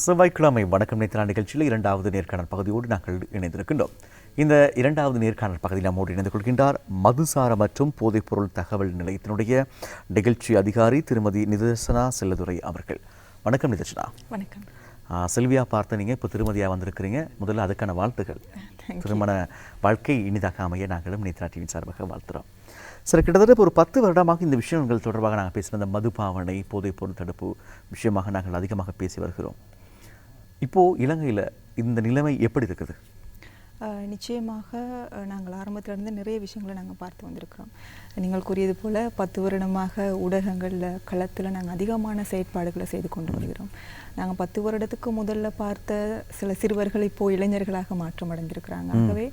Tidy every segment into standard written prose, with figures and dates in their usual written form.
செவ்வாய்க்கிழமை வணக்கம் நேற்று நிகழ்ச்சியில் இரண்டாவது நேர்காணல் பகுதியோடு நாங்கள் இணைந்திருக்கின்றோம். இந்த இரண்டாவது நேர்காணல் பகுதியில் நம்மோடு இணைந்து கொள்கின்றார் மதுசார மற்றும் போதைப்பொருள் தகவல் நிலையத்தினுடைய நிகழ்ச்சி அதிகாரி திருமதி நிதர்சனா செல்லதுரை அவர்கள். வணக்கம் நிதர்சனா. வணக்கம். செல்வியா பார்த்து நீங்கள் இப்போ திருமதியாக வந்திருக்கிறீங்க. முதல்ல அதுக்கான வாழ்த்துகள். திருமண வாழ்க்கை இனிதாக அமைய நாங்களும் நேத்ரா டிவியின் சார்பாக வாழ்த்துறோம். சார், கிட்டத்தட்ட ஒரு 10 வருடமாக இந்த விஷயங்கள் தொடர்பாக நாங்கள் பேசுகிற இந்த மது பாவனை போதைப்பொருள் தடுப்பு விஷயமாக நாங்கள் அதிகமாக பேசி வருகிறோம். இப்போது இலங்கையில் இந்த நிலைமை எப்படி இருக்குது? நிச்சயமாக நாங்கள் ஆரம்பத்திலிருந்து நிறைய விஷயங்களை நாங்கள் பார்த்து வந்திருக்கிறோம். நீங்கள் கூறியது போல் 10 வருடமாக ஊடகங்களில் களத்தில் நாங்கள் அதிகமான செயற்பாடுகளை செய்து கொண்டு வருகிறோம். நாங்கள் 10 வருடத்துக்கு முதல்ல பார்த்த சில சிறுவர்கள் இப்போது இளைஞர்களாக மாற்றம் அடைந்திருக்கிறாங்க. ஆகவே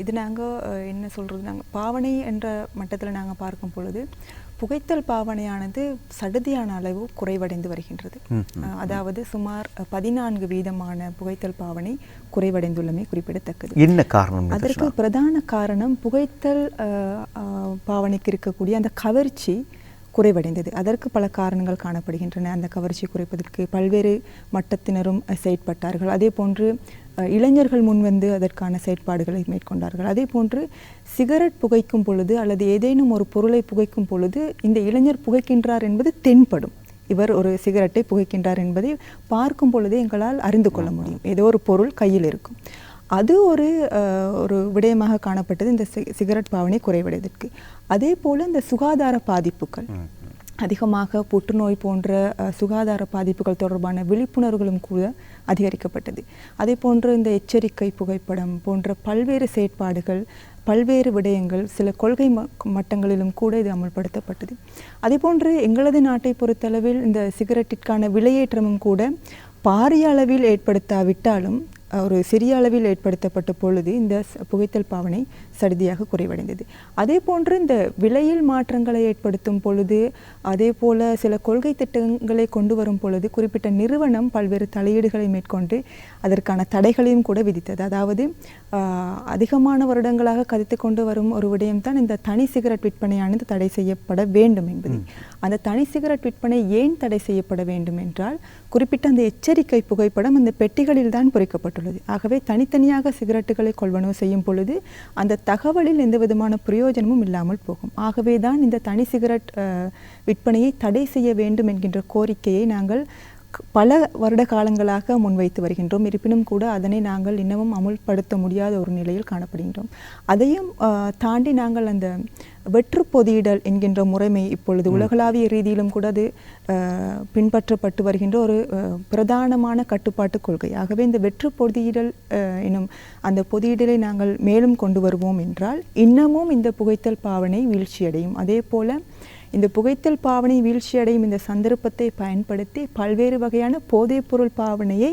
இது நாங்கள் என்ன சொல்கிறது, நாங்கள் பாவனை என்ற மட்டத்தில் நாங்கள் பார்க்கும் பொழுது புகைத்தல் பாவனையானது சடுதியான அளவு குறைவடைந்து வருகின்றது. அதாவது சுமார் 14% புகைத்தல் பாவனை குறைவடைந்துள்ளமை குறிப்பிடத்தக்கது. என்ன காரணம்? அதற்கு பிரதான காரணம் புகைத்தல் பாவனைக்கு இருக்கக்கூடிய அந்த கவர்ச்சி குறைவடைந்தது. அதற்கு பல காரணங்கள் காணப்படுகின்றன. அந்த கவர்ச்சி குறைப்பதற்கு பல்வேறு மட்டத்தினரும் செயற்பட்டார்கள். அதே போன்று இளைஞர்கள் முன்வந்து அதற்கான செயற்பாடுகளை மேற்கொண்டார்கள். அதே போன்று சிகரெட் புகைக்கும் பொழுது அல்லது ஏதேனும் ஒரு பொருளை புகைக்கும் பொழுது இந்த இளைஞர் புகைக்கின்றார் என்பது தென்படும். இவர் ஒரு சிகரெட்டை புகைக்கின்றார் என்பதை பார்க்கும் பொழுதே எங்களால் அறிந்து கொள்ள முடியும். ஏதோ ஒரு பொருள் கையில் இருக்கும். அது ஒரு விடயமாக காணப்பட்டது இந்த சிகரெட் பாவனை குறைவடைவதற்கு. அதே போல் இந்த சுகாதார பாதிப்புகள் அதிகமாக புற்றுநோய் போன்ற சுகாதார பாதிப்புகள் தொடர்பான விழிப்புணர்வுகளும் கூட அதிகரிக்கப்பட்டது. அதே போன்று இந்த எச்சரிக்கை புகைப்படம் போன்ற பல்வேறு செயற்பாடுகள், பல்வேறு விடயங்கள் சில கொள்கை மட்டங்களிலும் கூட இது அமல்படுத்தப்பட்டது. அதே போன்று எங்களது நாட்டை பொறுத்தளவில் இந்த சிகரெட்டிற்கான விலையேற்றமும் கூட பாரிய அளவில் ஏற்படுத்தாவிட்டாலும் ஒரு சிறிய அளவில் ஏற்படுத்தப்பட்ட பொழுது இந்த புகைத்தல் பாவனை சடுதியாக குறைவடைந்தது. அதே போன்று இந்த விலையில் மாற்றங்களை ஏற்படுத்தும் பொழுது, அதே போல சில கொள்கை திட்டங்களை கொண்டு வரும் பொழுது குறிப்பிட்ட நிறுவனம் பல்வேறு தலையீடுகளை மேற்கொண்டு அதற்கான தடைகளையும் கூட விதித்தது. அதாவது அதிகமான வருடங்களாக கதைத்து கொண்டு வரும் ஒரு விடயம்தான் இந்த தனி சிகரெட் விற்பனையானது தடை செய்யப்பட வேண்டும் என்பது. அந்த தனி சிகரெட் விற்பனை ஏன் தடை செய்யப்பட வேண்டும் என்றால், குறிப்பிட்ட அந்த எச்சரிக்கை புகைப்படம் அந்த பெட்டிகளில் தான் பொறிக்கப்பட்டுள்ளது. ஆகவே தனித்தனியாக சிகரெட்டுகளை கொள்வனவு செய்யும் பொழுது அந்த தகவலில் எந்த விதமான பிரயோஜனமும் இல்லாமல் போகும். ஆகவே தான் இந்த தனி சிகரெட் விற்பனையை தடை செய்ய வேண்டும் என்கின்ற கோரிக்கையை நாங்கள் பல வருட காலங்களாக முன்வைத்து வருகின்றோம். இருப்பினும் கூட அதனை நாங்கள் இன்னமும் அமுல்படுத்த முடியாத ஒரு நிலையில் காணப்படுகின்றோம். அதையும் தாண்டி நாங்கள் அந்த வெற்று பொதியிடல் என்கின்ற முறைமை இப்பொழுது உலகளாவிய ரீதியிலும் கூட அது பின்பற்றப்பட்டு வருகின்ற ஒரு பிரதானமான கட்டுப்பாட்டு கொள்கை. ஆகவே இந்த வெற்று பொதியிடல் எனும் அந்த பொதியிடலை நாங்கள் மேலும் கொண்டு வருவோம் என்றால் இன்னமும் இந்த புகைத்தல் பாவனை வீழ்ச்சியடையும். அதே போல இந்த புகைத்தல் பாவனை வீழ்ச்சியடையும் இந்த சந்தர்ப்பத்தை பயன்படுத்தி பல்வேறு வகையான போதைப்பொருள் பாவனையை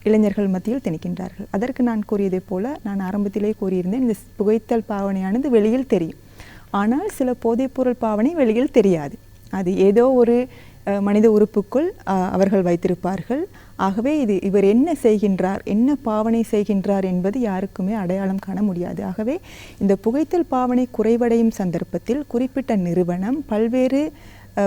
இளைஞர்கள் மத்தியில் திணிக்கின்றார்கள். அதற்கு நான் கூறியதை போல நான் ஆரம்பத்திலே கூறியிருந்தேன், இந்த புகைத்தல் பாவனையானது வெளியில் தெரியும். ஆனால் சில போதைப்பொருள் பாவனை வெளியில் தெரியாது. அது ஏதோ ஒரு மனித உறுப்புக்குள் அவர்கள் வைத்திருப்பார்கள். ஆகவே இவர் என்ன செய்கின்றார், என்ன பாவனை செய்கின்றார் என்பது யாருக்குமே அடையாளம் காண முடியாது. ஆகவே இந்த புகைத்தல் பாவனை குறைவடையும் சந்தர்ப்பத்தில் குறிப்பிட்ட நிறுவனம் பல்வேறு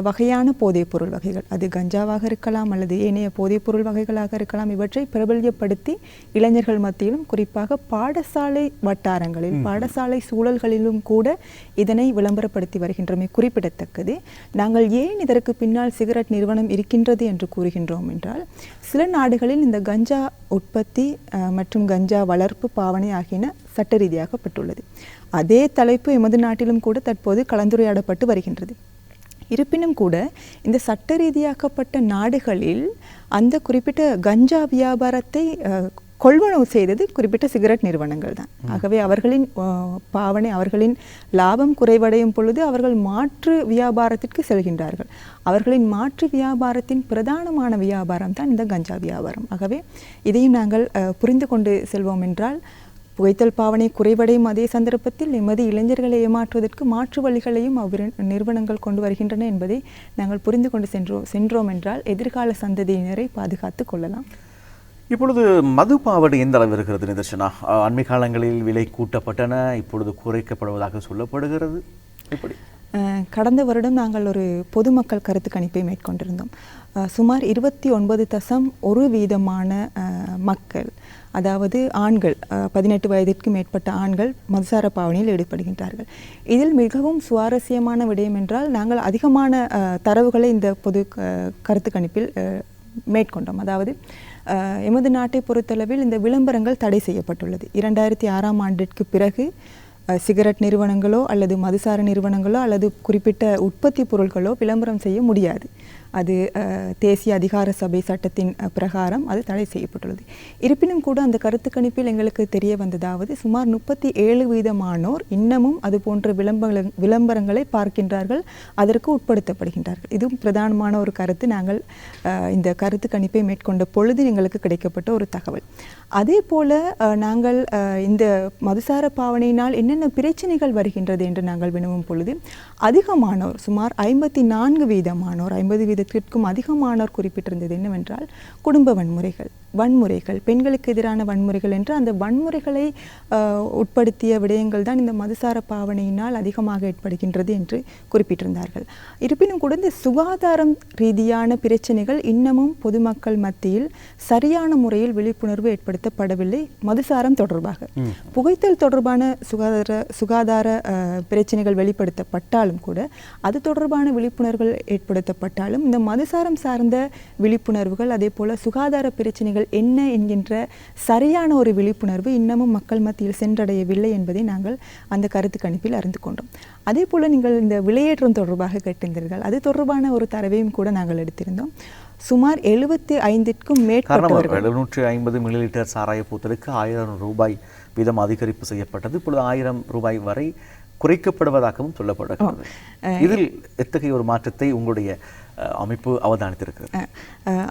வகையான போதைப்பொருள் வகைகள், அது கஞ்சாவாக இருக்கலாம் அல்லது ஏனைய போதைப்பொருள் வகைகளாக இருக்கலாம், இவற்றை பிரபல்யப்படுத்தி இளைஞர்கள் மத்தியிலும் குறிப்பாக பாடசாலை வட்டாரங்களில் பாடசாலை சூழல்களிலும் கூட இதனை விளம்பரப்படுத்தி வருகின்றமை குறிப்பிடத்தக்கது. நாங்கள் ஏன் இதற்கு பின்னால் சிகரெட் நிறுவனம் இருக்கின்றது என்று கூறுகின்றோம் என்றால், சில நாடுகளில் இந்த கஞ்சா உற்பத்தி மற்றும் கஞ்சா வளர்ப்பு பாவனை ஆகியன சட்ட ரீதியாகப்பட்டுள்ளது. அதே தலைப்பு எமது நாட்டிலும் கூட தற்போது கலந்துரையாடப்பட்டு வருகின்றது. இருப்பினும் கூட இந்த சட்ட ரீதியாக்கப்பட்ட நாடுகளில் அந்த குறிப்பிட்ட கஞ்சா வியாபாரத்தை கொள்வனவு செய்தது குறிப்பிட்ட சிகரெட் நிறுவனங்கள் தான். ஆகவே அவர்களின் பாவனை, அவர்களின் லாபம் குறைவடையும் பொழுது அவர்கள் மாற்று வியாபாரத்திற்கு செல்கின்றார்கள். அவர்களின் மாற்று வியாபாரத்தின் பிரதானமான வியாபாரம் தான் இந்த கஞ்சா வியாபாரம். ஆகவே இதையும் நாங்கள் புரிந்து கொண்டு செல்வோம் என்றால், புகைத்தல் பாவனை குறைவடையும் அதே சந்தர்ப்பத்தில் எமது இளைஞர்களை ஏமாற்றுவதற்கு மாற்று வழிகளையும் நிறுவனங்கள் கொண்டு வருகின்றன என்பதை நாங்கள் புரிந்து கொண்டு சென்றோம் என்றால் எதிர்கால சந்ததியினரை பாதுகாத்து கொள்ளலாம். இப்பொழுது மது பாவனை எந்த அளவு இருக்கிறது நிதர்சனா? அண்மை காலங்களில் விலை கூட்டப்பட்டன, இப்பொழுது குறைக்கப்படுவதாக சொல்லப்படுகிறது. இப்படி கடந்த வருடம் நாங்கள் ஒரு பொதுமக்கள் கருத்து கணிப்பை மேற்கொண்டிருந்தோம். சுமார் 29.1% மக்கள், அதாவது ஆண்கள், 18 வயதிற்கு மேற்பட்ட ஆண்கள் மதுசார பாவனையில் ஈடுபடுகின்றார்கள். இதில் மிகவும் சுவாரஸ்யமான விடயம் என்றால், நாங்கள் அதிகமான தரவுகளை இந்த பொது கருத்து கணிப்பில் மேற்கொண்டோம். அதாவது எமது நாட்டை பொறுத்தளவில் இந்த விளம்பரங்கள் தடை செய்யப்பட்டுள்ளது. 2006ஆம் ஆண்டிற்கு பிறகு சிகரெட் நிறுவனங்களோ அல்லது மதுசார நிறுவனங்களோ அல்லது குறிப்பிட்ட உற்பத்தி பொருட்களோ விளம்பரம் செய்ய முடியாது. அது தேசிய அதிகார சபை சட்டத்தின் பிரகாரம் அது தடை செய்யப்பட்டுள்ளது. இருப்பினும் கூட அந்த கருத்து கணிப்பில் எங்களுக்கு தெரிய வந்ததாவது, சுமார் 37% இன்னமும் அது போன்ற விளம்பரங்களை பார்க்கின்றார்கள், அதற்கு உட்படுத்தப்படுகின்றார்கள். இதுவும் பிரதானமான ஒரு கருத்து. நாங்கள் இந்த கருத்து கணிப்பை மேற்கொண்ட பொழுது எங்களுக்கு கிடைக்கப்பட்ட ஒரு தகவல். அதே போல நாங்கள் இந்த மதுசார பாவனையினால் என்னென்ன பிரச்சனைகள் வருகின்றது என்று நாங்கள் வினவும் பொழுது, அதிகமானோர், சுமார் 54%, 50%க்கும் அதிகமானோர் குறிப்பிட்டிருந்தது என்னவென்றால், குடும்ப வன்முறைகள், பெண்களுக்கு எதிரான வன்முறைகள் என்று அந்த வன்முறைகளை உட்படுத்திய விடயங்கள் தான் இந்த மதுசார பாவனையினால் அதிகமாக ஏற்படுகின்றது என்று குறிப்பிட்டிருந்தார்கள். இருப்பினும் கூட இந்த சுகாதாரம் ரீதியான பிரச்சனைகள் இன்னமும் பொதுமக்கள் மத்தியில் சரியான முறையில் விழிப்புணர்வு ஏற்படுத்தப்படவில்லை. மதுசாரம் தொடர்பாக, புகைத்தல் தொடர்பான சுகாதார பிரச்சனைகள் வெளிப்படுத்தப்பட்டாலும் கூட, அது தொடர்பான விழிப்புணர்வுகள் ஏற்படுத்தப்பட்டாலும் இந்த மதுசாரம் சார்ந்த விழிப்புணர்வுகள், அதே போல சுகாதார பிரச்சனைகள் என்ன என்கின்ற சரியான ஒரு விழிப்புணர்வு இன்னமும் மக்கள் மத்தியில் சென்றடையவில்லை என்பதை நாங்கள் அந்த கருத்து கணிப்பில் அறிந்து கொண்டோம். அதே போல நீங்கள் இந்த விலையேற்றம் தொடர்பாக கேட்டிருந்தீர்கள். அது தொடர்பான ஒரு தரவையும் கூட நாங்கள் எடுத்திருந்தோம். சுமார் 75க்கும் மேற்பட்டவர்கள், 750 மில்லிலிட்டர் சாராய பூத்தலுக்கு 1000 ரூபாய் வீதம் அதிகரிப்பு செய்யப்பட்டது. இப்பொழுது 1000 ரூபாய் வரை குறைக்கப்படுவதாகவும் சொல்லப்படுகிறது. இதில் எத்தகைய ஒரு மாற்றத்தை உங்களுடைய அமைப்பு அவதானித்திருக்கிறது?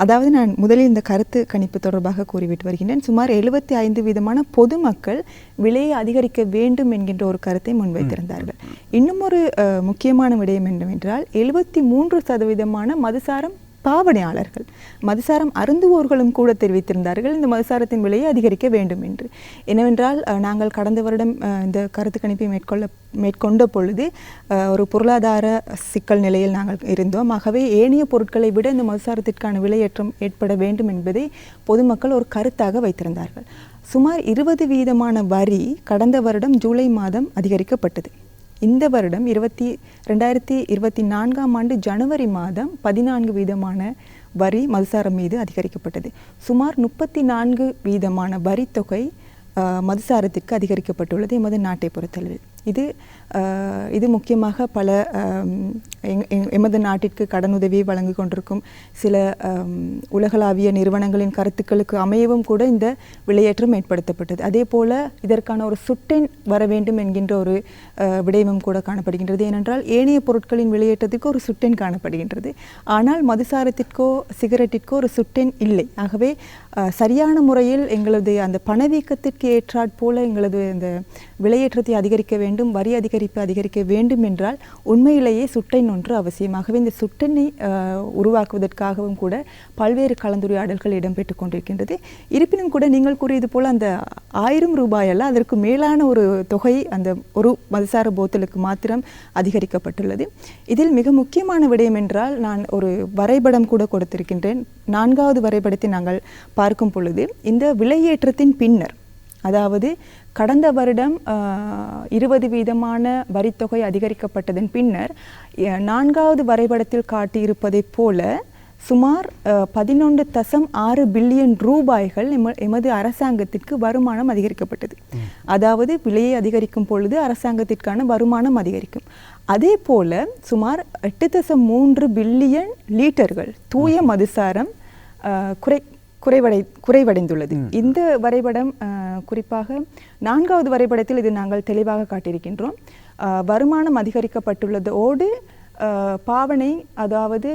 அதாவது நான் முதலில் இந்த கருத்து கணிப்பு தொடர்பாக கூறிவிட்டு வருகின்றேன். சுமார் 75% பொதுமக்கள் விலையை அதிகரிக்க வேண்டும் என்கின்ற ஒரு கருத்தை முன்வைத்திருந்தார்கள். இன்னும் ஒரு முக்கியமான விடயம் என்னவென்றால், 73% மதுசாரம் பாவனையாளர்கள், மதுசாரம் அருந்துவோர்களும் கூட தெரிவித்திருந்தார்கள் இந்த மதுசாரத்தின் விலையை அதிகரிக்க வேண்டும் என்று. என்னவென்றால், நாங்கள் கடந்த வருடம் இந்த கருத்து கணிப்பை மேற்கொண்ட பொழுது ஒரு பொருளாதார சிக்கல் நிலையில் நாங்கள் இருந்தோம். ஆகவே ஏனைய பொருட்களை விட இந்த மதுசாரத்திற்கான விலையேற்றம் ஏற்பட வேண்டும் என்பதை பொதுமக்கள் ஒரு கருத்தாக வைத்திருந்தார்கள். சுமார் 20% வரி கடந்த வருடம் ஜூலை மாதம் அதிகரிக்கப்பட்டது. இந்த வருடம் 2024ஆம் ஆண்டு ஜனவரி மாதம் 14% வரி மதுசாரம் மீது அதிகரிக்கப்பட்டது. சுமார் 34% வரித்தொகை மதுசாரத்திற்கு அதிகரிக்கப்பட்டுள்ளது எமது நாட்டை பொறுத்தளவில். இது முக்கியமாக பல எமது நாட்டிற்கு கடனுதவியை வழங்கி கொண்டிருக்கும் சில உலகளாவிய நிறுவனங்களின் கருத்துக்களுக்கு அமையவும் கூட இந்த விலையேற்றம் ஏற்படுத்தப்பட்டது. அதே போல இதற்கான ஒரு சுட்டெண் வர வேண்டும் என்கின்ற ஒரு விடயமும் கூட காணப்படுகின்றது. ஏனென்றால் ஏனைய பொருட்களின் விலையேற்றத்திற்கு ஒரு சுட்டெண் காணப்படுகின்றது, ஆனால் மதுசாரத்திற்கோ சிகரெட்டிற்கோ ஒரு சுட்டெண் இல்லை. ஆகவே சரியான முறையில் எங்களது அந்த பணவீக்கத்திற்கு ஏற்றாற் போல எங்களது இந்த விலையேற்றத்தை அதிகரிக்க வேண்டும், வரி அதிகரிக்க வேண்டும் என்றால் உண்மையிலேயே சுட்டெண் ஒன்று அவசியமாகவே இந்த சுட்டெண்ணை உருவாக்குவதற்காகவும் கூட பல்வேறு கலந்துரையாடல்கள் இடம்பெற்றுக் கொண்டிருக்கின்றது. இருப்பினும் கூட நீங்கள் கூறியது போல அந்த 1000 ரூபாய் அல்ல, அதற்கு மேலான ஒரு தொகை அந்த ஒரு மதுசார போத்தலுக்கு மாத்திரம் அதிகரிக்கப்பட்டுள்ளது. இதில் மிக முக்கியமான விடயம் என்றால், நான் ஒரு வரைபடம் கூட கொடுத்திருக்கின்றேன். 4வது வரைபடத்தை நாங்கள் பார்க்கும் பொழுது இந்த விலையேற்றத்தின் பின்னர், அதாவது கடந்த வருடம் 20% வரித்தொகை அதிகரிக்கப்பட்டதன் பின்னர் 4வது வரைபடத்தில் காட்டியிருப்பதைப் போல சுமார் 11.6 பில்லியன் ரூபாய்கள் எமது அரசாங்கத்திற்கு வருமானம் அதிகரிக்கப்பட்டது. அதாவது விலையை அதிகரிக்கும் பொழுது அரசாங்கத்திற்கான வருமானம் அதிகரிக்கும். அதே போல சுமார் 8.3 பில்லியன் லீட்டர்கள் தூய மதுசாரம் குறைவடைந்துள்ளது. இந்த வரைபடம் குறிப்பாக 4வது வரைபடத்தில் இது நாங்கள் தெளிவாக காட்டியிருக்கின்றோம். வருமானம் அதிகரிக்கப்பட்டுள்ளதோடு பாவனை, அதாவது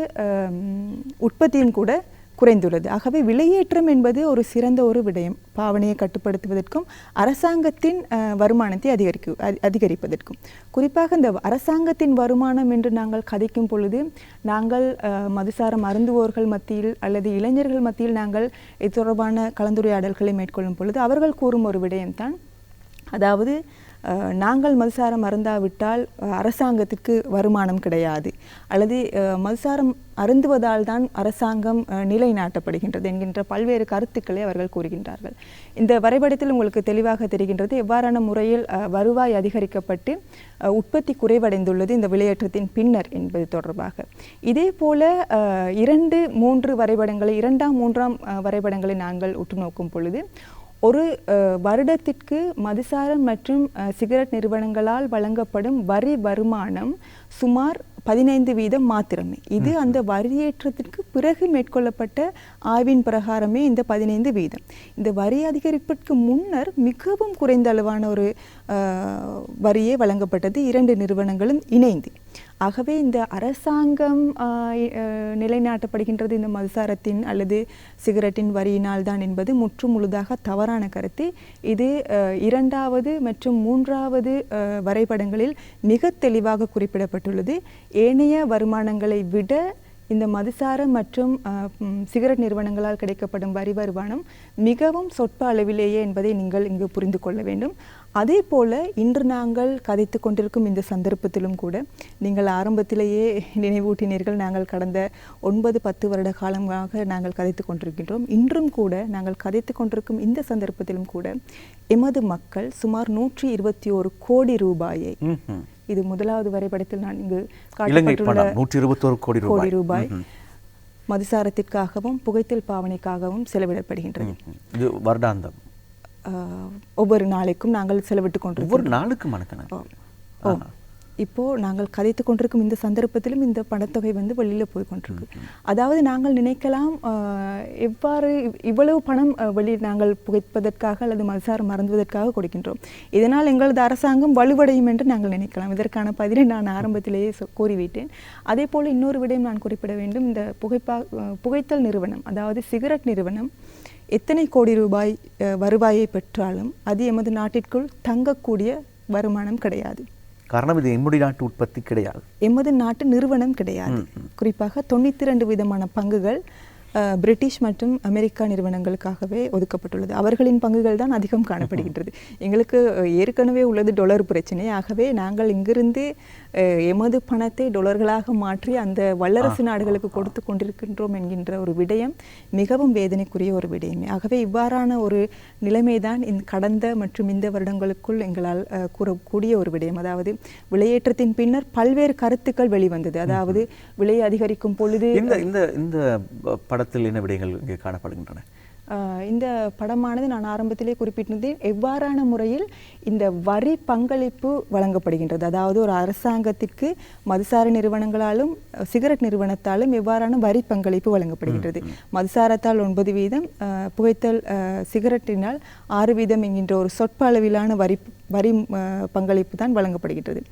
உற்பத்தியும் கூட குறைந்துள்ளது. ஆகவே விலையேற்றம் என்பது ஒரு சிறந்த ஒரு விடயம், பாவனையை கட்டுப்படுத்துவதற்கும் அரசாங்கத்தின் வருமானத்தை அதிகரிப்பதற்கும். குறிப்பாக இந்த அரசாங்கத்தின் வருமானம் என்று நாங்கள் கதைக்கும் பொழுது, நாங்கள் மதுசாரம் அருந்துவோர்கள் மத்தியில் அல்லது இளைஞர்கள் மத்தியில் நாங்கள் இது தொடர்பான கலந்துரையாடல்களை மேற்கொள்ளும் பொழுது அவர்கள் கூறும் ஒரு விடயம்தான், அதாவது நாங்கள் மதுசாரம் அருந்தாவிட்டால் அரசாங்கத்திற்கு வருமானம் கிடையாது, அல்லது மதுசாரம் அருந்துவதால் தான் அரசாங்கம் நிலைநாட்டப்படுகின்றது என்கின்ற பல்வேறு கருத்துக்களை அவர்கள் கூறுகின்றார்கள். இந்த வரைபடத்தில் உங்களுக்கு தெளிவாக தெரிகின்றது எவ்வாறான முறையில் வருவாய் அதிகரிக்கப்பட்டு உற்பத்தி குறைவடைந்துள்ளது இந்த விலையேற்றத்தின் பின்னர் என்பது தொடர்பாக. இதே போல 2, 3 வரைபடங்களை 2ஆம் 3ஆம் வரைபடங்களை நாங்கள் உற்று நோக்கும் பொழுது ஒரு வருடத்திற்கு மதுசாரம் மற்றும் சிகரெட் நிறுவனங்களால் வழங்கப்படும் வரி வருமானம் சுமார் 15% மாத்திரமே. இது அந்த வரியேற்றத்திற்கு பிறகு மேற்கொள்ளப்பட்ட ஆய்வின் பிரகாரமே இந்த 15%. இந்த வரி அதிகரிப்பிற்கு முன்னர் மிகவும் குறைந்த அளவான ஒரு வரியே வழங்கப்பட்டது 2 நிறுவனங்களும் இணைந்து. ஆகவே இந்த அரசாங்கம் நிலைநாட்டப்படுகின்றது இந்த மதுசாரத்தின் அல்லது சிகரெட்டின் வரியினால் தான் என்பது முற்று முழுதாக தவறான கருத்து. இது 2வது மற்றும் 3வது வரைபடங்களில் மிக தெளிவாக குறிப்பிடப்பட்டுள்ளது. ஏனைய வருமானங்களை விட இந்த மதுசாரம் மற்றும் சிகரெட் நிறுவனங்களால் கிடைக்கப்படும் வரி வருமானம் மிகவும் சொற்ப அளவிலேயே என்பதை நீங்கள் இங்கு புரிந்து கொள்ள வேண்டும். அதே போல இன்று நாங்கள் கதைத்து கொண்டிருக்கும் இந்த சந்தர்ப்பத்திலும் கூட நீங்கள் ஆரம்பத்திலேயே நினைவூட்டினீர்கள், நாங்கள் கடந்த 9-10 வருட காலமாக நாங்கள் கதைத்து கொண்டிருக்கின்றோம். இன்றும் கூட நாங்கள் கதைத்து கொண்டிருக்கும் இந்த சந்தர்ப்பத்திலும் கூட எமது மக்கள் சுமார் 121 கோடி ரூபாயை, இது முதலாவது வரைபடத்தில் நான் இங்கு காட்டப்பட்டுள்ள 121 கோடி ரூபாய் மதுசாரத்திற்காகவும் புகைத்தல் பாவனைக்காகவும் செலவிடப்படுகின்றது. இது வருடாந்தம் ஒவ்வொரு நாளைக்கும் நாங்கள் செலவிட்டு கொண்டிருக்கோம். ஒவ்வொரு நாளுக்கும் மணக்கணக்கு. இப்போ நாங்கள் கதைத்து கொண்டிருக்கும் இந்த சந்தர்ப்பத்திலும் இந்த பணத்தொகை வெளியில் போய் கொண்டிருக்கு. அதாவது நாங்கள் நினைக்கலாம் எவ்வாறு இவ்வளவு பணம் நாங்கள் புகைப்பதற்காக அல்லது மதுசாரம் மறந்துவதற்காக கொடுக்கின்றோம், இதனால் எங்களது அரசாங்கம் வலுவடையும் என்று நாங்கள் நினைக்கலாம். இதற்கான பதிலை நான் ஆரம்பத்திலேயே கூறிவிட்டேன். அதே போல் இன்னொரு விடயம் நான் குறிப்பிட வேண்டும். இந்த புகைத்தல் நிறுவனம், அதாவது சிகரெட் நிறுவனம் எத்தனை கோடி ரூபாய் வருவாயை பெற்றாலும் அது எமது நாட்டிற்குள் தங்கக்கூடிய வருமானம் கிடையாது. காரணம் இது எம்முடைய நாட்டு உற்பத்தி கிடையாது, எமது நாட்டு நிறுவனம் கிடையாது. குறிப்பாக 92% பங்குகள் பிரிட்டிஷ் மற்றும் அமெரிக்கா நிறுவனங்களுக்காகவே ஒதுக்கப்பட்டுள்ளது. அவர்களின் பங்குகள் தான் அதிகம் காணப்படுகின்றது. எங்களுக்கு ஏற்கனவே உள்ளது டொலர் பிரச்சனை. ஆகவே நாங்கள் இங்கிருந்து எமது பணத்தை டொலர்களாக மாற்றி அந்த வல்லரசு நாடுகளுக்கு கொடுத்து கொண்டிருக்கின்றோம் என்கின்ற ஒரு விடயம் மிகவும் வேதனைக்குரிய ஒரு விடயமே. ஆகவே இவ்வாறான ஒரு நிலைமைதான் கடந்த மற்றும் இந்த வருடங்களுக்குள் எங்களால் கூறக்கூடிய ஒரு விடயம். அதாவது விலையேற்றத்தின் பின்னர் பல்வேறு கருத்துக்கள் வெளிவந்தது. அதாவது விலை அதிகரிக்கும் பொழுது இந்த படத்தில் என்ன விடயங்கள் இங்கே காணப்படுகின்றன? இந்த படமானது நான் ஆரம்பத்திலே குறிப்பிட்டிருந்தேன் எவ்வாறான முறையில் இந்த வரி பங்களிப்பு வழங்கப்படுகின்றது. அதாவது ஒரு அரசாங்கத்திற்கு மதுசார நிறுவனங்களாலும் சிகரெட் நிறுவனத்தாலும் எவ்வாறான வரி பங்களிப்பு வழங்கப்படுகின்றது. மதுசாரத்தால் 9%, புகைத்தல் சிகரெட்டினால் 6% என்கின்ற ஒரு சொற்ப அளவிலான வரி பங்களிப்பு தான் வழங்கப்படுகின்றது.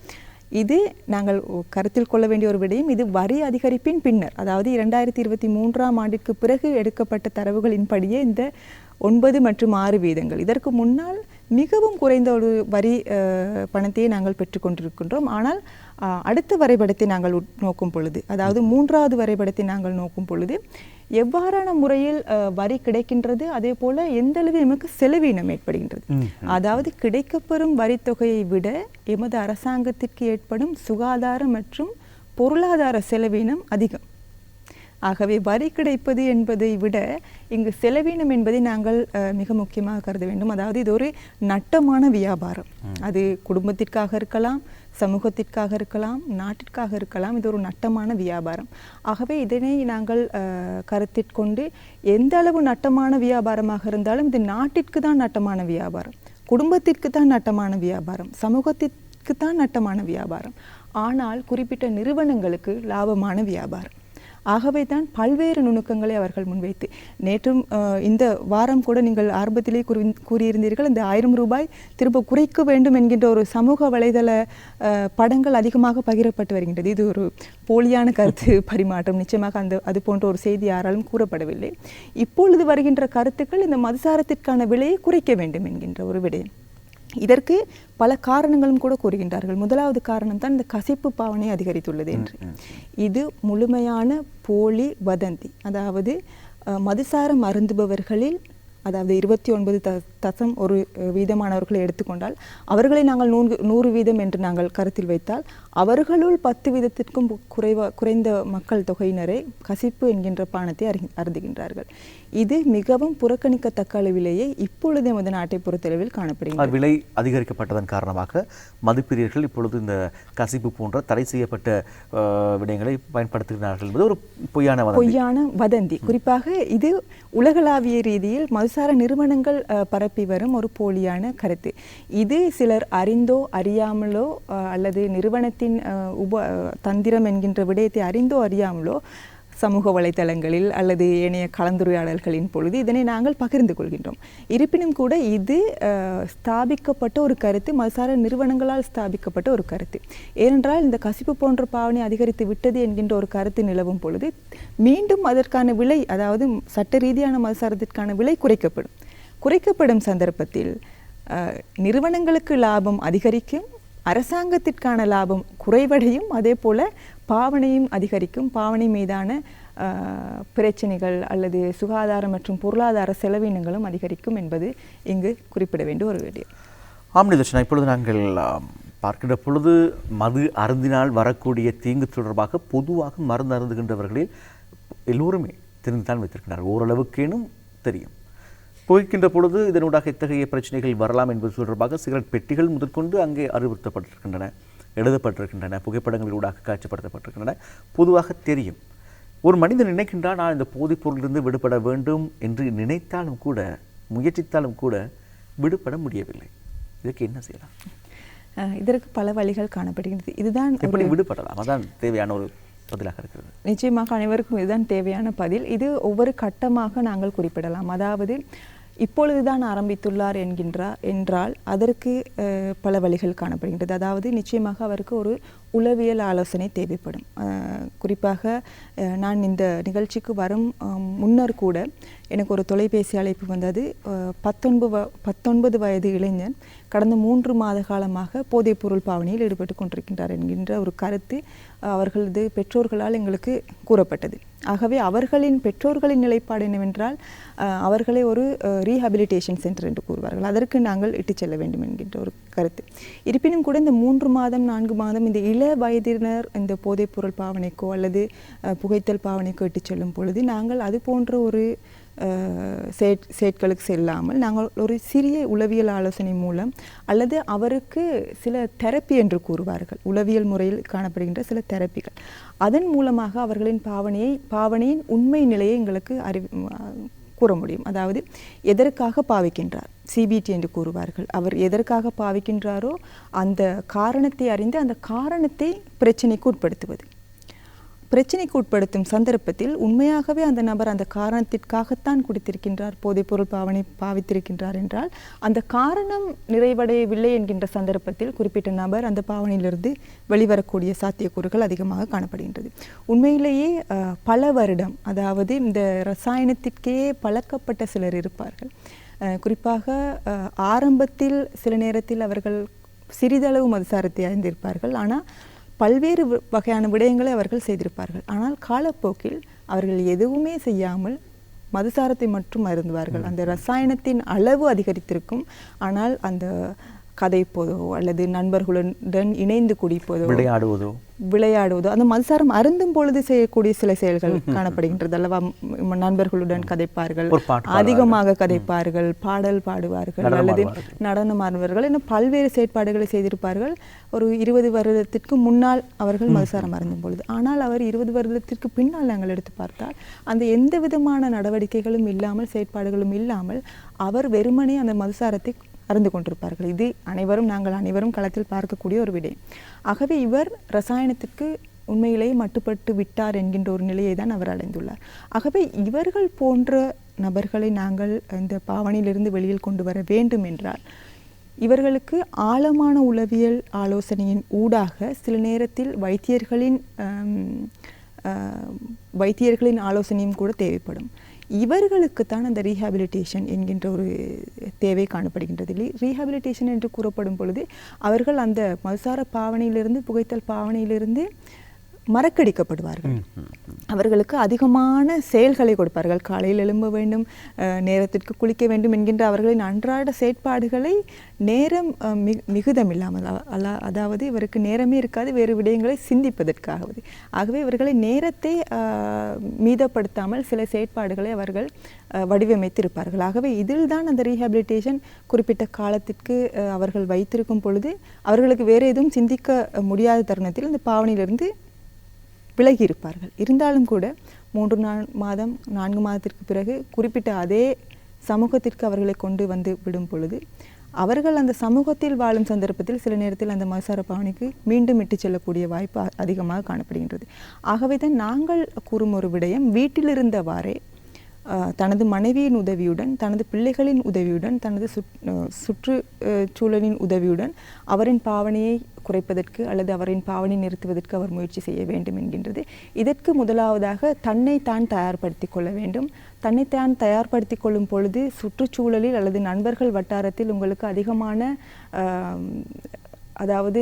இது நாங்கள் கருத்தில் கொள்ள வேண்டிய ஒரு விடயம். இது வரி அதிகரிப்பின் பின்னர், அதாவது 2023ஆம் ஆண்டிற்கு பிறகு எடுக்கப்பட்ட தரவுகளின்படியே இந்த 9 மற்றும் 6 வீதங்கள். இதற்கு முன்னால் மிகவும் குறைந்த ஒரு வரி பணத்தையே நாங்கள் பெற்றுக்கொண்டிருக்கின்றோம். ஆனால் அடுத்த வரைபடத்தை நாங்கள் நோக்கும் பொழுது, அதாவது 3வது வரைபடத்தை நாங்கள் நோக்கும் பொழுது எவ்வாறான முறையில் வரி கிடைக்கின்றது, அதே போல எந்த அளவு எமக்கு செலவீனம் ஏற்படுகின்றது. அதாவது கிடைக்கப்பெறும் வரித்தொகையை விட எமது அரசாங்கத்திற்கு ஏற்படும் சுகாதார மற்றும் பொருளாதார செலவீனம் அதிகம். ஆகவே வரி கிடைப்பது என்பதை விட இங்கு செலவீனம் என்பதை நாங்கள் மிக முக்கியமாக கருத வேண்டும். அதாவது இது ஒரு நட்டமான வியாபாரம். அது குடும்பத்திற்காக இருக்கலாம், சமூகத்திற்காக இருக்கலாம், நாட்டிற்காக இருக்கலாம். இது ஒரு நட்டமான வியாபாரம். ஆகவே இதனை நாங்கள் கருத்திற்கொண்டு எந்த அளவு நட்டமான வியாபாரமாக இருந்தாலும் இது நாட்டிற்கு தான் நட்டமான வியாபாரம், குடும்பத்திற்கு தான் நட்டமான வியாபாரம், சமூகத்திற்கு தான் நட்டமான வியாபாரம். ஆனால் குறிப்பிட்ட நிறுவனங்களுக்கு லாபமான வியாபாரம். ஆகவே தான் பல்வேறு நுணுக்கங்களை அவர்கள் முன்வைத்து, நேற்றும் இந்த வாரம் கூட நீங்கள் ஆரம்பத்திலே கூறியிருந்தீர்கள், இந்த 1000 ரூபாய் திரும்ப குறைக்க வேண்டும் என்கின்ற ஒரு சமூக வலைதள படங்கள் அதிகமாக பகிரப்பட்டு வருகின்றது. இது ஒரு போலியான கருத்து பரிமாற்றம். நிச்சயமாக அது போன்ற ஒரு செய்தி யாராலும் கூறப்படவில்லை. இப்பொழுது வருகின்ற கருத்துக்கள் இந்த மதுசாரத்திற்கான விலையை குறைக்க வேண்டும் என்கின்ற ஒரு விடயம். இதற்கு பல காரணங்களும் கூட கூறுகின்றார்கள். முதலாவது காரணம் தான் இந்த கசிப்பு பாவனை அதிகரித்துள்ளது என்று. இது முழுமையான போலி வதந்தி. அதாவது மதுசாரம் அருந்துபவர்களில் அதாவது 29.1 வீதமானவர்களை எடுத்துக்கொண்டால் அவர்களை நாங்கள் 100 வீதம் என்று நாங்கள் கருத்தில் வைத்தால் அவர்களுள் 10 வீதத்திற்கும் குறைந்த மக்கள் தொகையினரே கசிப்பு என்கின்ற பானத்தை அருந்துகின்றார்கள். இது மிகவும் புறக்கணிக்கத்தக்க அளவிலேயே இப்பொழுது நமது நாட்டை பொறுத்தளவில் காணப்படுகிறது. விலை அதிகரிக்கப்பட்டதன் காரணமாக மதுப்பிரியர்கள் இப்பொழுது இந்த கசிப்பு போன்ற தடை செய்யப்பட்ட விடயங்களை பயன்படுத்துகிறார்கள் என்பது ஒரு பொய்யான வதந்தி. குறிப்பாக இது உலகளாவிய ரீதியில் மதுசார நிறுவனங்கள் பரப்பி வரும் ஒரு போலியான கருத்து. இது சிலர் அறிந்தோ அறியாமலோ அல்லது நிறுவனத்தின் தந்திரம் என்கின்ற விடயத்தை அறிந்தோ அறியாமலோ சமூக வலைத்தளங்களில் அல்லது ஏனைய கலந்துரையாடல்களின் பொழுது இதனை நாங்கள் பகிர்ந்து கொள்கின்றோம். இருப்பினும் கூட இது ஸ்தாபிக்கப்பட்ட ஒரு கருத்து, மதுசார நிறுவனங்களால் ஸ்தாபிக்கப்பட்ட ஒரு கருத்து. ஏனென்றால் இந்த கசிப்பு போன்ற பாவனை அதிகரித்து விட்டது என்கின்ற ஒரு கருத்து நிலவும் பொழுது மீண்டும் அதற்கான விலை, அதாவது சட்ட ரீதியான மதுசாரத்திற்கான விலை குறைக்கப்படும் சந்தர்ப்பத்தில் நிறுவனங்களுக்கு லாபம் அதிகரிக்கும், அரசாங்கத்திற்கான லாபம் குறைவடையும், அதே போல பாவனையும் அதிகரிக்கும். பாவனை மீதான பிரச்சனைகள் அல்லது சுகாதார மற்றும் பொருளாதார செலவினங்களும் அதிகரிக்கும் என்பது இங்கு குறிப்பிட வேண்டிய ஒரு விடயம். ஆம்னிதர்ஷனா, இப்பொழுது நாங்கள் பார்க்கின்ற பொழுது மது அருந்தினால் வரக்கூடிய தீங்கு தொடர்பாக பொதுவாக மருந்து அருந்துகின்றவர்களில் எல்லோருமே தெரிந்துதான் வைத்திருக்கிறார்கள். ஓரளவுக்கேனும் தெரியும். புகைக்கின்ற பொழுது இதனூடாக இத்தகைய பிரச்சனைகள் வரலாம் என்பது தொடர்பாக சிகரெட் பெட்டிகள் முதற்கொண்டு அங்கே அறிவுறுத்தப்பட்டிருக்கின்றன, எழுதப்பட்டிருக்கின்றன, புகைப்படங்களூடாக காட்சிப்படுத்தப்பட்டிருக்கின்றன. பொதுவாக தெரியும். ஒரு மனிதன் நினைக்கின்றான், நான் இந்த போதைப் பொருளிலிருந்து விடுபட வேண்டும் என்று நினைத்தாலும் கூட, முயற்சித்தாலும் கூட விடுபட முடியவில்லை. இதற்கு என்ன செய்யலாம்? இதற்கு பல வழிகள் காணப்படுகிறது. இதுதான் எப்படி விடுபடலாம்? அதான் தேவையான ஒரு பதிலாக இருக்கிறது. நிச்சயமாக அனைவருக்கும் இதுதான் தேவையான பதில். இது ஒவ்வொரு கட்டமாக நாங்கள் குறிப்பிடலாம். அதாவது இப்பொழுதுதான் ஆரம்பித்துள்ளார் என்றால் அதற்கு பல வழிகள் காணப்படுகின்றது. அதாவது நிச்சயமாக அவருக்கு ஒரு உளவியல் ஆலோசனை தேவைப்படும். குறிப்பாக நான் இந்த நிகழ்ச்சிக்கு வரும் முன்னர் கூட எனக்கு ஒரு தொலைபேசி அழைப்பு வந்தது. 19 வயது இளைஞன் கடந்த 3 மாத காலமாக போதைப்பொருள் பாவனையில் ஈடுபட்டு கொண்டிருக்கின்றார் என்கின்ற ஒரு கருத்து அவர்களது பெற்றோர்களால் எங்களுக்கு கூறப்பட்டது. ஆகவே அவர்களின் பெற்றோர்களின் நிலைப்பாடு என்னவென்றால் அவர்களை ஒரு ரீஹபிலிட்டேஷன் சென்டர் என்று கூறுவார்கள், அதற்கு நாங்கள் இட்டுச் செல்ல வேண்டும் என்கின்ற ஒரு கருத்து. இருப்பினும் கூட இந்த 3 மாதம் 4 மாதம் இந்த இள வயதினர் இந்த போதைப்பொருள் பாவனைக்கோ அல்லது புகைத்தல் பாவனைக்கோ இட்டுச் செல்லும் பொழுது நாங்கள் அது போன்ற ஒரு செயற்களுக்கு செல்லாமல் நாங்கள் ஒரு சிறிய உளவியல் ஆலோசனை மூலம் அல்லது அவருக்கு சில தெரப்பி என்று கூறுவார்கள், உளவியல் முறையில் காணப்படுகின்ற சில தெரப்பிகள், அதன் மூலமாக அவர்களின் பாவனையின் உண்மை நிலையை எங்களுக்கு கூற முடியும். அதாவது எதற்காக பாவிக்கின்றார், சிபிடி என்று கூறுவார்கள், அவர் எதற்காக பாவிக்கின்றாரோ அந்த காரணத்தை அறிந்து அந்த காரணத்தை பிரச்சனைக்கு உட்படுத்தும் சந்தர்ப்பத்தில் உண்மையாகவே அந்த நபர் அந்த காரணத்திற்காகத்தான் குடித்திருக்கின்றார், போதைப்பொருள் பாவித்திருக்கின்றார் என்றால் அந்த காரணம் நிறைவடையவில்லை என்கின்ற சந்தர்ப்பத்தில் குறிப்பிட்ட நபர் அந்த பாவனையிலிருந்து வெளிவரக்கூடிய சாத்தியக்கூறுகள் அதிகமாக காணப்படுகின்றது. உண்மையிலேயே பல வருடம், அதாவது இந்த ரசாயனத்திற்கே பழக்கப்பட்ட சிலர் இருப்பார்கள். குறிப்பாக ஆரம்பத்தில் சில நேரத்தில் அவர்கள் சிறிதளவு மதுசாரத்தை அறிந்திருப்பார்கள், ஆனால் பல்வேறு வகையான விடயங்களை அவர்கள் செய்திருப்பார்கள். ஆனால் காலப்போக்கில் அவர்கள் எதுவுமே செய்யாமல் மதுசாரத்தை மட்டும் அருந்துவார்கள். அந்த ரசாயனத்தின் அளவு அதிகரித்திருக்கும், ஆனால் அந்த கதைப்போதோ அல்லது நண்பர்களுடன் இணைந்து குடிப்பதோ விளையாடுவதோ அந்த மதுசாரம் அருந்தும் பொழுது செய்யக்கூடிய சில செயல்கள் காணப்படுகின்றது அல்லவா. நண்பர்களுடன் கதைப்பார்கள், அதிகமாக கதைப்பார்கள், பாடல் பாடுவார்கள் அல்லது நடனம் ஆடுவார்கள் என பல்வேறு செயற்பாடுகளை செய்திருப்பார்கள் ஒரு 20 வருடத்திற்கு முன்னால் அவர்கள் மதுசாரம் அருந்தும் பொழுது. ஆனால் அவர் 20 வருடத்திற்கு பின்னால் நாங்கள் எடுத்து பார்த்தால் அந்த எந்த விதமான நடவடிக்கைகளும் இல்லாமல் செயற்பாடுகளும் இல்லாமல் அவர் வெறுமனே அந்த மதுசாரத்தை அருந்து கொண்டிருப்பார்கள். இது நாங்கள் அனைவரும் களத்தில் பார்க்கக்கூடிய ஒரு விடயம். ஆகவே இவர் ரசாயனத்திற்கு உண்மையிலேயே மட்டுப்பட்டு விட்டார் என்கின்ற ஒரு நிலையை தான் அவர் அடைந்துள்ளார். ஆகவே இவர்கள் போன்ற நபர்களை நாங்கள் இந்த பாவனையிலிருந்து வெளியில் கொண்டு வர வேண்டும் என்றால் இவர்களுக்கு ஆழமான உளவியல் ஆலோசனையின் ஊடாக சில நேரத்தில் வைத்தியர்களின் ஆலோசனையும் கூட தேவைப்படும். இவர்களுக்குத்தான் அந்த ரீஹாபிலிட்டேஷன் என்கின்ற ஒரு தேவை காணப்படுகின்றது. ரீஹாபிலிட்டேஷன் என்று கூறப்படும் பொழுது அவர்கள் அந்த மதுசார பாவனையிலிருந்து புகைத்தல் பாவனையிலிருந்து மறக்கடிக்கப்படுவார்கள். அவர்களுக்கு அதிகமான செயல்களை கொடுப்பார்கள். காலையில் எழும்ப வேண்டும், நேரத்திற்கு குளிக்க வேண்டும் என்கின்ற அவர்களின் அன்றாட செயற்பாடுகளை நேரம் மிகுதம் இல்லாமல், அதாவது இவருக்கு நேரமே இருக்காது வேறு விடயங்களை சிந்திப்பதற்காகவது. ஆகவே இவர்களை நேரத்தை மீதப்படுத்தாமல் சில செயற்பாடுகளை அவர்கள் வடிவமைத்திருப்பார்கள். ஆகவே இதில் தான் அந்த ரீஹாபிலிட்டேஷன் குறிப்பிட்ட காலத்திற்கு அவர்கள் வைத்திருக்கும் பொழுது அவர்களுக்கு வேறு எதுவும் சிந்திக்க முடியாத தருணத்தில் இந்த பாவனையிலிருந்து விலகி இருப்பார்கள். இருந்தாலும் கூட 3-4 மாதத்திற்கு பிறகு குறிப்பிட்ட அதே சமூகத்திற்கு அவர்களை கொண்டு வந்து விடும் பொழுது அவர்கள் அந்த சமூகத்தில் வாழும் சந்தர்ப்பத்தில் சில நேரத்தில் அந்த மதுசார பாவனைக்கு மீண்டும் இட்டு செல்லக்கூடிய வாய்ப்பு அதிகமாக காணப்படுகின்றது. ஆகவே தான் நாங்கள் கூறும் ஒரு விடயம், வீட்டிலிருந்தவாறே தனது மனைவியின் உதவியுடன், தனது பிள்ளைகளின் உதவியுடன், தனது சுற்றுச்சூழலின் உதவியுடன் அவரின் பாவனையை குறைப்பதற்கு அல்லது அவரின் பாவனை நிறுத்துவதற்கு அவர் முயற்சி செய்ய வேண்டும் என்கின்றது. இதற்கு முதலாவதாக தன்னைத்தான் தயார்படுத்திக் கொள்ள வேண்டும். தன்னைத்தான் தயார்படுத்திக் கொள்ளும் பொழுது சுற்றுச்சூழலில் அல்லது நண்பர்கள் வட்டாரத்தில் உங்களுக்கு அதிகமான அதாவது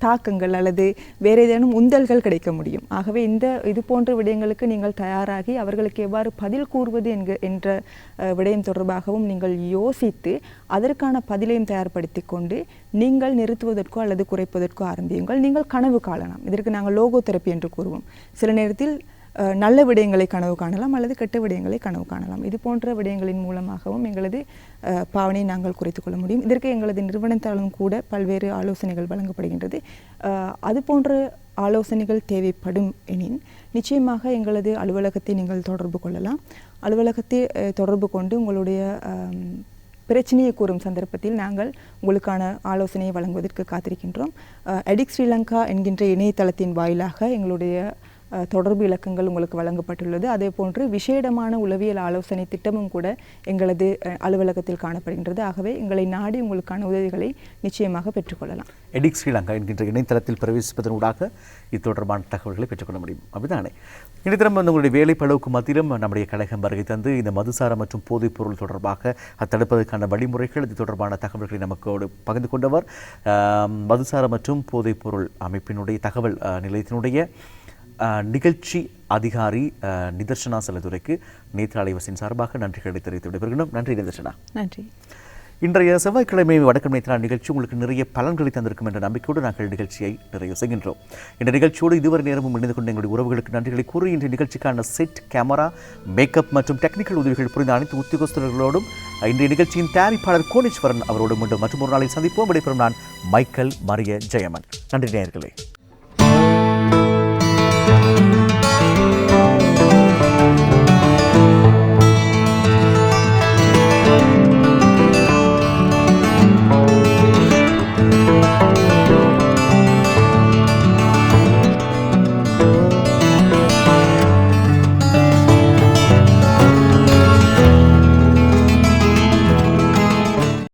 தாக்கங்கள் அல்லது வேறு ஏதேனும் உந்தல்கள் கிடைக்க முடியும். ஆகவே இது போன்ற விடயங்களுக்கு நீங்கள் தயாராகி அவர்களுக்கு எவ்வாறு பதில் கூறுவது என்ற விடயம் தொடர்பாகவும் நீங்கள் யோசித்து அதற்கான பதிலையும் தயார்படுத்தி கொண்டு நீங்கள் நிறுத்துவதற்கோ அல்லது குறைப்பதற்கோ ஆரம்பியுங்கள். நீங்கள் கனவு காணலாம். இதற்கு நாங்கள் லோகோ தெரப்பி என்று கூறுவோம். சில நேரத்தில் நல்ல விடயங்களை கனவு காணலாம் அல்லது கெட்ட விடயங்களை கனவு காணலாம். இது போன்ற விடயங்களின் மூலமாகவும் எங்களது பாவனையை நாங்கள் குறைத்துக் கொள்ள முடியும். இதற்கு எங்களது நிறுவனத்தாலும் கூட பல்வேறு ஆலோசனைகள் வழங்கப்படுகின்றது. அது போன்ற ஆலோசனைகள் தேவைப்படும் எனின் நிச்சயமாக எங்களது அலுவலகத்தை நீங்கள் தொடர்பு கொள்ளலாம். அலுவலகத்தை தொடர்பு கொண்டு உங்களுடைய பிரச்சனையை கூறும் சந்தர்ப்பத்தில் நாங்கள் உங்களுக்கான ஆலோசனையை வழங்குவதற்கு காத்திருக்கின்றோம். அடிக்ட் ஸ்ரீலங்கா என்கின்ற இணையதளத்தின் வாயிலாக எங்களுடைய தொடர்பு இலக்கங்கள் உங்களுக்கு வழங்கப்பட்டுள்ளது. அதே போன்று விசேடமான உளவியல் ஆலோசனை திட்டமும் கூட எங்களது அலுவலகத்தில் காணப்படுகின்றது. ஆகவே எங்களை நாடி உங்களுக்கான உதவிகளை நிச்சயமாக பெற்றுக்கொள்ளலாம். எடிக்ட் ஸ்ரீலங்கா என்கின்ற இணையதளத்தில் பிரவேசிப்பதனூடாக இது தொடர்பான தகவல்களை பெற்றுக்கொள்ள முடியும். அப்படிதானே? இணையதளம் உங்களுடைய வேலைப்பளவுக்கு மத்தியிலும் நம்முடைய கழகம் வருகை தந்து இந்த மதுசாரம் மற்றும் போதைப் பொருள் தொடர்பாக தடுப்பதற்கான வழிமுறைகள், இது தொடர்பான தகவல்களை நமக்கு பகிர்ந்து கொண்டவர் மதுசாரம் மற்றும் போதைப் பொருள் அமைப்பினுடைய தகவல் நிலையத்தினுடைய நிகழ்ச்சி அதிகாரி நிதர்ஷனா செல்லதுரைக்கு நேற்று அலைவரிசையின் சார்பாக நன்றிகளை தெரிவித்து விடைபெறுகிறோம். நன்றி நிதர்ஷனா. நன்றி. இன்றைய செவ்வாய்க்கிழமை வடக்கு நேற்று நிகழ்ச்சி உங்களுக்கு நிறைய பலன்களை தந்திருக்கும் என்ற நம்பிக்கையோடு நாங்கள் நிகழ்ச்சியை நிறைவு செய்கின்றோம். இந்த நிகழ்ச்சியோடு இதுவரை நேரமும் இணைந்து கொண்ட எங்களுடைய உறவுகளுக்கு நன்றிகளை கூறி இன்றைய நிகழ்ச்சிக்கான செட், கேமரா, மேக்கப் மற்றும் டெக்னிக்கல் உதவிகள் புரிந்த அனைத்து உத்தியோகஸ்தர்களோடும் இன்றைய நிகழ்ச்சியின் தயாரிப்பாளர் கோணேஸ்வரன் அவரோடு மீண்டும் மற்றும் ஒரு நாளை சந்திப்போம். விடைபெறும் நான் மைக்கேல் மரிய ஜெயமன். நன்றி நேயர்களே.